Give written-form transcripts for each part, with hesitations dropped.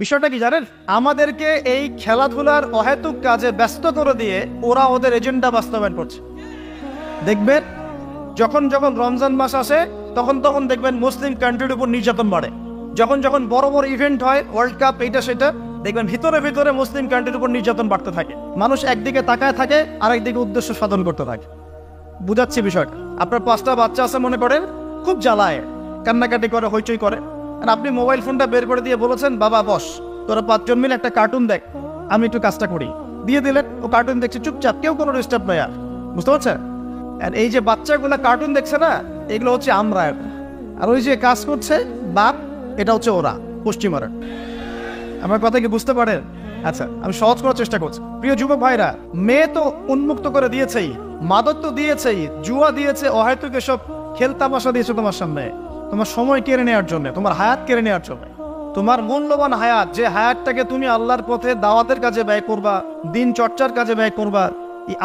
বিষয়টা কি জানেন, আমাদেরকে এই খেলাধুলার অহেতুক কাজে ব্যস্ত করে দিয়ে ওরা ওদের এজেন্ডা বাস্তবায়ন করছে। দেখবেন যখন যখন রমজান মাস আসে তখন তখন দেখবেন মুসলিম কান্ট্রির উপর নির্যাতন বাড়ে। যখন যখন বড় বড় ইভেন্ট হয়, ওয়ার্ল্ড কাপ, এইটা সেটা, দেখবেন ভিতরে ভিতরে মুসলিম কান্ট্রির উপর নির্যাতন বাড়তে থাকে। মানুষ একদিকে তাকায় থাকে, আরেকদিকে উদ্দেশ্য সাধন করতে থাকে। বুঝাচ্ছি বিষয়টা। আপনার 5টা বাচ্চা আছে মনে করেন, খুব জ্বালায়, কান্নাকাটি করে, হইচই করে, আর আপনি মোবাইল ফোনটা বের করে দিয়ে বলেছেন, বাবা বস, তোরা 5 জন মিলে একটা কার্টুন দেখ, আমি একটু কাজটা করি। দিয়ে দিলেন, ও কার্টুন দেখছে চুপচাপ, কেউ কোনো ডিস্টার্ব নয়। আর বুঝতে পারছেন? আর এই যে বাচ্চাগুলো কার্টুন দেখছে না, এগুলো হচ্ছে আমরা, আর ওই যে কাজ করছে বাপ, এটা হচ্ছে ওরা, পশ্চিমারা। আমার কথা কি বুঝতে পারেন? আচ্ছা, আমি সহজ করার চেষ্টা করছি। প্রিয় যুবক ভাইরা, মেয়ে তো উন্মুক্ত করে দিয়েছেই, মাদক তো দিয়েছেই, জুয়া দিয়েছে, অহেতুক এসব খেলতামাশা দিয়েছে তোমার সামনে, তোমার সময় কেড়ে নেওয়ার জন্য, তোমার হায়াত কেড়ে নেওয়ার জন্য। তোমার মূল্যবান হায়াত, যে হায়াতটাকে তুমি আল্লাহর পথে দাওয়াতের কাজে ব্যয় করবা, দিন চর্চার কাজে ব্যয় করবা,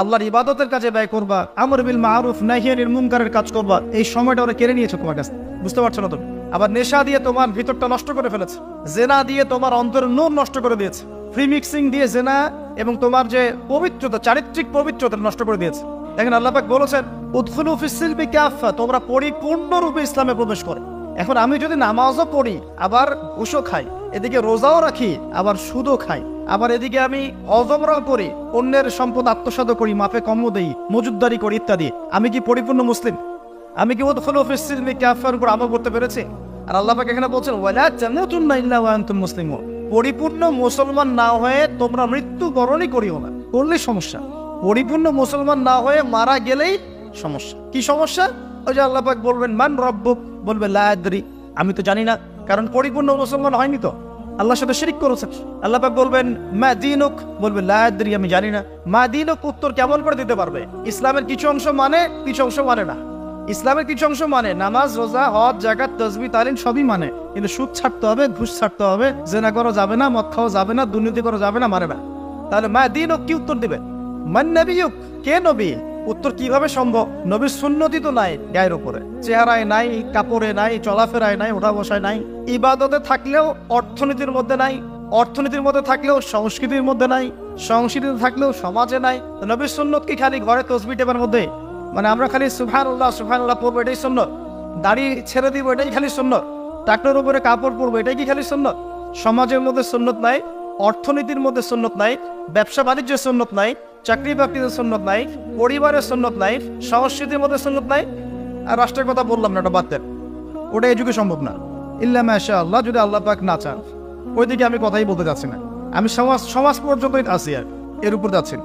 আল্লাহর ইবাদতের কাজে ব্যয় করবা, আমর বিল মারুফ নাহি আনিল মুনকারের কাজ করবা, এই সময়টা ওরা কেড়ে নিয়েছে তোমার কাছে। বুঝতে পারছো না তুমি? আবার নেশা দিয়ে তোমার ভিতরটা নষ্ট করে ফেলেছে, জেনা দিয়ে তোমার অন্তরের নূর নষ্ট করে দিয়েছে, ফ্রি মিক্সিং দিয়ে জেনা এবং তোমার যে পবিত্রতা, চারিত্রিক পবিত্রতা নষ্ট করে দিয়েছে। দেখেন আল্লাহ পাক বলেছেন, উদখুলু ফিস সিলমি কাফা, তোমরা পরিপূর্ণরূপে ইসলামে প্রবেশ করো। এখন আমি যদি নামাজও পড়ি, আবার ঘুষও খাই, এদিকে রোজাও রাখি, আবার সুদও খাই, আবার এদিকে আমি হজমরাও করি, অন্যের সম্পদ আত্মসাৎ করি, মাপে কমও দেই, মজুদদারি করি ইত্যাদি, আমি কি পরিপূর্ণ মুসলিম? আমি কি উদখুলু ফিস সিলমি কাফার উপর আমল করতে পেরেছি? আর আল্লাহ পাক এখানে বলছেন, ওয়ালা তামুতুন্না ইল্লা ওয়া আনতুম মুসলিমুন, পরিপূর্ণ মুসলমান না হয়ে তোমরা মৃত্যুবরণই করিও না। করলেই সমস্যা। পরিপূর্ণ মুসলমান না হয়ে মারা গেলেই সমস্যা। কি সমস্যা? ওই যে আল্লাহ পাক বলবেন, মান রব্বুক, বলবে লা আদরি, আমি তো জানি না, কারণ পরিপূর্ণ মুসলমান হয়নি তো, আল্লাহর সাথে শিরক করেছে। আল্লাহ পাক বলবেন, মা দীনুক, বলবে লা আদরি, আমি জানি না। মা দীনুক উত্তর কেমন করে দিতে পারবে? ইসলামের কিছু অংশ মানে, কিছু অংশ মানে না। ইসলামের কিছু অংশ মানে, নামাজ, রোজা, হজ, যাকাত, তাসবিহ, তাহলিল সবই মানে, কিন্তু সুদ ছাড়তে হবে, ঘুষ ছাড়তে হবে, জেনা করা যাবে না, মদ খাওয়া যাবে না, দুর্নীতি করা যাবে না, মানে না। তাহলে মা দীনুক কি উত্তর দিবে? মান নবিয়ুক, কে নবী? উত্তর কিভাবে সম্ভব? নবীর সুন্নতি তো নাই গায়ের উপরে, চেহারায় নাই, কাপড়ে নাই, চলাফেরায় নাই, ওঠা বসায় নাই, ইবাদতে থাকলেও অর্থনীতির মধ্যে নাই, অর্থনীতির মধ্যে থাকলেও সংস্কৃতির মধ্যে নাই, সংস্কৃতিতে থাকলেও সমাজে নাই। নবীর সুন্নত কি খালি ঘরে তসবিহ টেপার মধ্যে? মানে আমরা খালি সুবহানাল্লাহ সুবহানাল্লাহ পড়বো, এটাই সুন্নত? দাড়ি ছেড়ে দিব, এটাই খালি সুন্নত? টাকনোর উপরে কাপড় পরবো, এটাই কি খালি সুন্নত? সমাজের মধ্যে সুন্নত নাই, অর্থনীতির মধ্যে সুন্নত নাই, ব্যবসা বাণিজ্যের সুন্নত নাই, চাকরি বাকরিতে সুন্নত নাই, পরিবারের সুন্নত নাই, সংস্কৃতির মধ্যে সুন্নত নাই। আর রাষ্ট্রের কথা বললাম না, ওটা বাদ দেন, ওটা এই যুগে সম্ভব না। ইল্লা মাশাআল্লাহ, যদি আল্লাহ পাক না চান। ওইদিকে আমি কথাই বলতে যাচ্ছি না, আমি সমাজ পর্যন্তই আছি, আর এর উপর যাচ্ছি না।